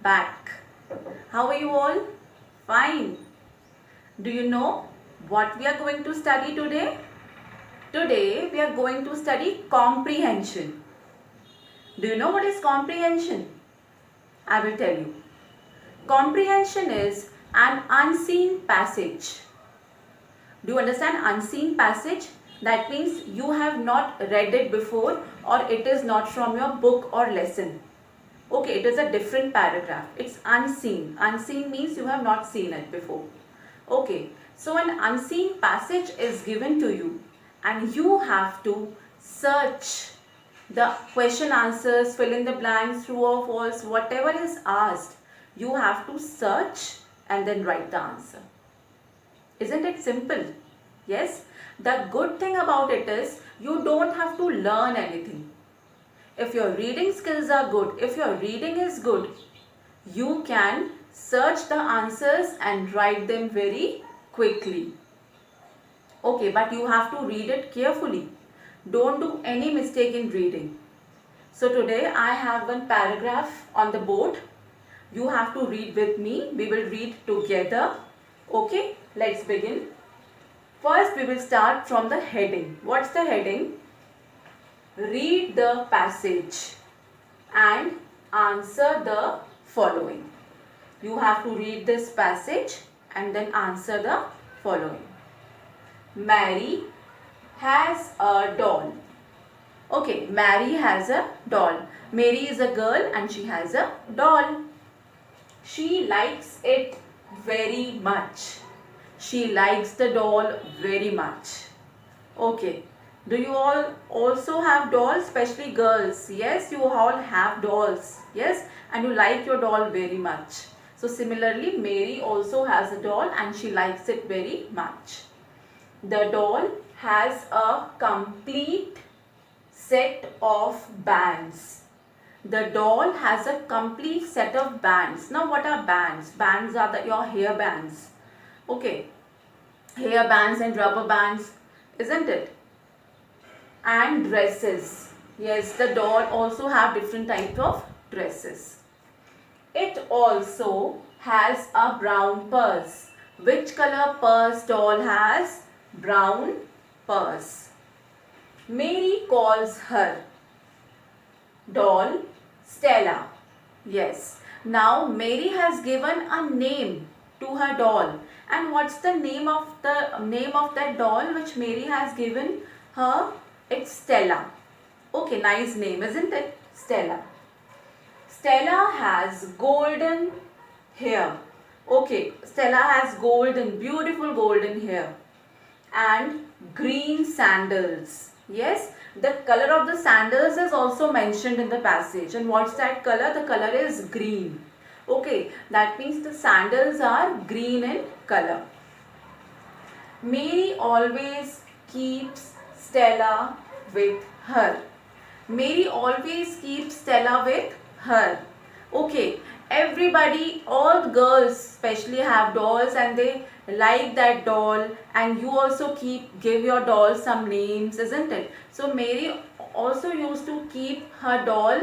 back. How are you all? Fine. Do you know what we are going to study today? Today we are going to study comprehension. Do you know what is comprehension? I will tell you. Comprehension is an unseen passage. Do you understand unseen passage? That means you have not read it before or it is not from your book or lesson. Okay, it is a different paragraph. It's unseen. Unseen means you have not seen it before. Okay, so an unseen passage is given to you and you have to search the question answers, fill in the blanks, true or false, whatever is asked. You have to search and then write the answer. Isn't it simple? Yes. The good thing about it is you don't have to learn anything. If your reading skills are good, if your reading is good, you can search the answers and write them very quickly. Okay, but you have to read it carefully. Don't do any mistake in reading. So today I have one paragraph on the board. You have to read with me. We will read together. Okay, let's begin. First we will start from the heading. What's the heading? Read the passage and answer the following. You have to read this passage and then answer the following. Mary has a doll. Okay, Mary has a doll. Mary is a girl and she has a doll. She likes it very much. She likes the doll very much. Okay. Do you all also have dolls, especially girls? Yes, you all have dolls. Yes, and you like your doll very much. So similarly, Mary also has a doll and she likes it very much. The doll has a complete set of bands. The doll has a complete set of bands. Now what are bands? Bands are your hair bands. Okay, hair bands and rubber bands, isn't it? And dresses. Yes, the doll also have different types of dresses. It also has a brown purse. Which color purse doll has? Brown purse. Mary calls her doll Stella. Yes. Now Mary has given a name to her doll. And what's the name of that doll which Mary has given her? It's Stella. Okay, nice name, isn't it? Stella. Stella has golden hair. Okay, Stella has beautiful golden hair. And green sandals. Yes, the color of the sandals is also mentioned in the passage. And what's that color? The color is green. Okay, that means the sandals are green in color. Mary always keeps Stella with her. Mary always keeps Stella with her. Okay, everybody, all the girls especially have dolls and they like that doll, and you also give your doll some names, isn't it? So Mary also used to keep her doll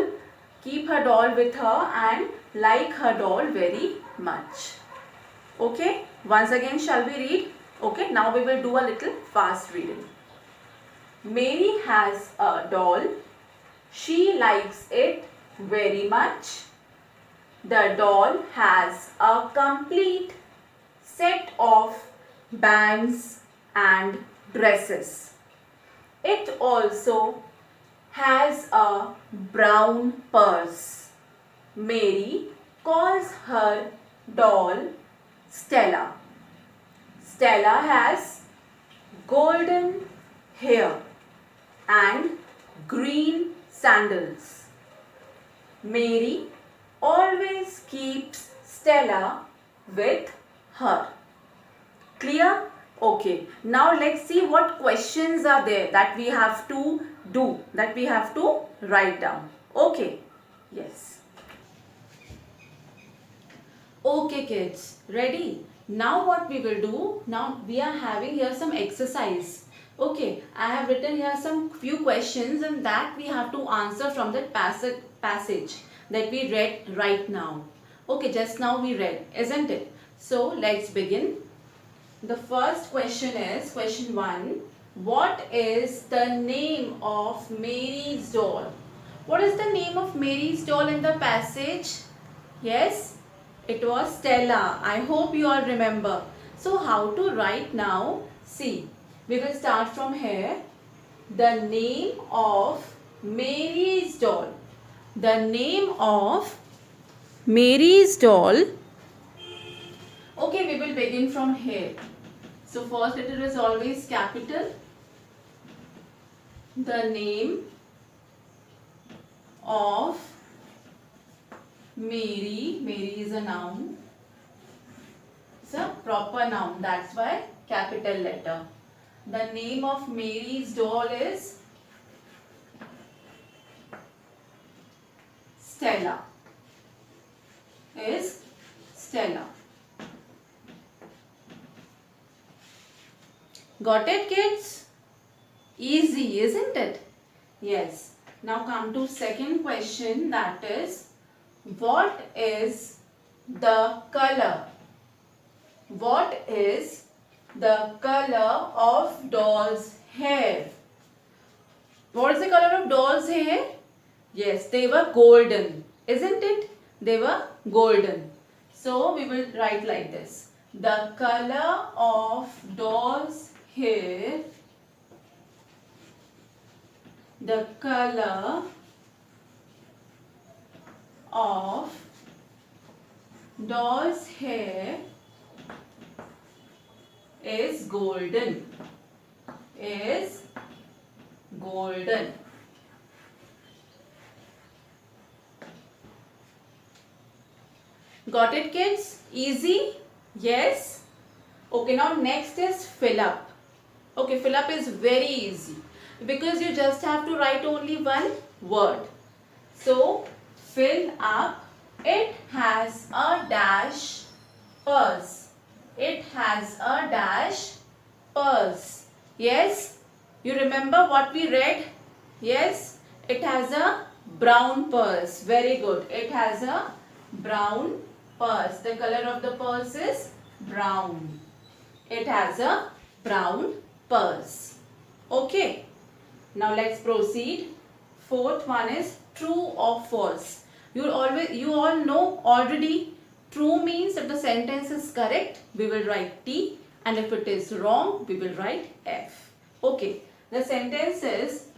with her and like her doll very much. Okay, once again shall we read? Okay, now we will do a little fast reading. Mary has a doll. She likes it very much. The doll has a complete set of bands and dresses. It also has a brown purse. Mary calls her doll Stella. Stella has golden hair and green sandals. Mary always keeps Stella with her. Clear? Okay. Now let's see what questions are there that we have to do, that we have to write down. Okay. Yes. Okay kids, ready? Now what we will do, now we are having here some exercise. Okay, I have written here some few questions and that we have to answer from that passage that we read right now. Okay, just now we read, isn't it? So let's begin. The first question is question 1. What is the name of Mary's doll? What is the name of Mary's doll in the passage? Yes, it was Stella. I hope you all remember. So how to write now? See, we will start from here. The name of Mary's doll. The name of Mary's doll. Okay, we will begin from here. So first letter is always capital. The name of Mary. Mary is a noun. It's a proper noun. That's why capital letter. The name of Mary's doll is Stella. Is Stella. Got it, kids? Easy, isn't it? Yes. Now come to second question, that is, what is the color? What is the color of doll's hair? What is the color of doll's hair? Yes, they were golden, isn't it? They were golden. So we will write like this. The color of doll's hair, the color of doll's hair is golden. Is golden. Got it, kids? Easy? Yes? Okay, now next is fill up. Okay, fill up is very easy because you just have to write only one word. So, fill up. It has a dash purse. It has a dash purse. Yes? You remember what we read? Yes? It has a brown purse. Very good. It has a brown purse. The color of the purse is brown. It has a brown purse. Okay. Now let's proceed. Fourth one is true or false. You all know already. True means if the sentence is correct, we will write T, and if it is wrong, we will write F. Okay. The sentence is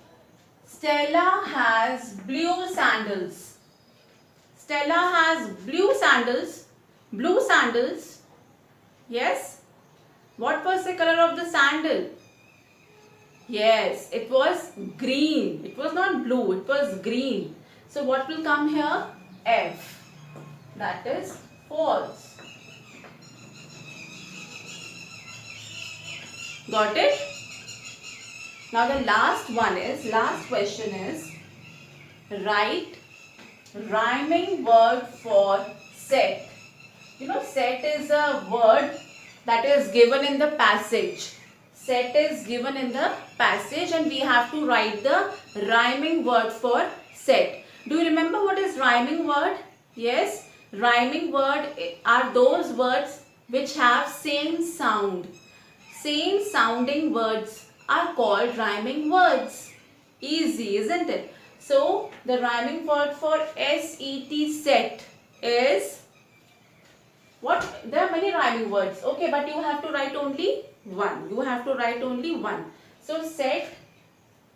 Stella has blue sandals. Stella has blue sandals. Blue sandals. Yes. What was the color of the sandal? Yes, it was green. It was not blue. It was green. So what will come here? F. That is false. Got it? Now the last question is, write rhyming word for set. You know, set is a word that is given in the passage. Set is given in the passage and we have to write the rhyming word for set. Do you remember what is rhyming word? Yes, rhyming word are those words which have same sound. Same sounding words are called rhyming words. Easy, isn't it? So, the rhyming word for S-E-T, set, is what? There are many rhyming words. Okay, but you have to write only one. You have to write only one. So, set,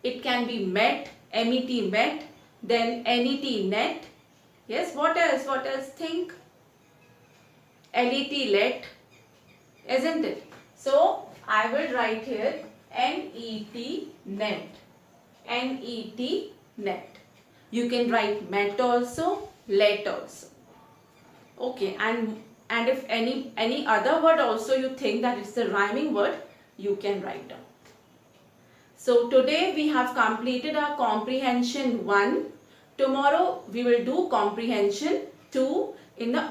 it can be met, M-E-T, met, then N-E-T, net. Yes, what else? What else? Think. L-E-T, let. Isn't it? So, I will write here N-E-T, net. N-E-T, net. You can write met also, let also. Okay, and if any other word also you think that it's a rhyming word, you can write down. So today we have completed our comprehension 1. Tomorrow we will do comprehension 2 in the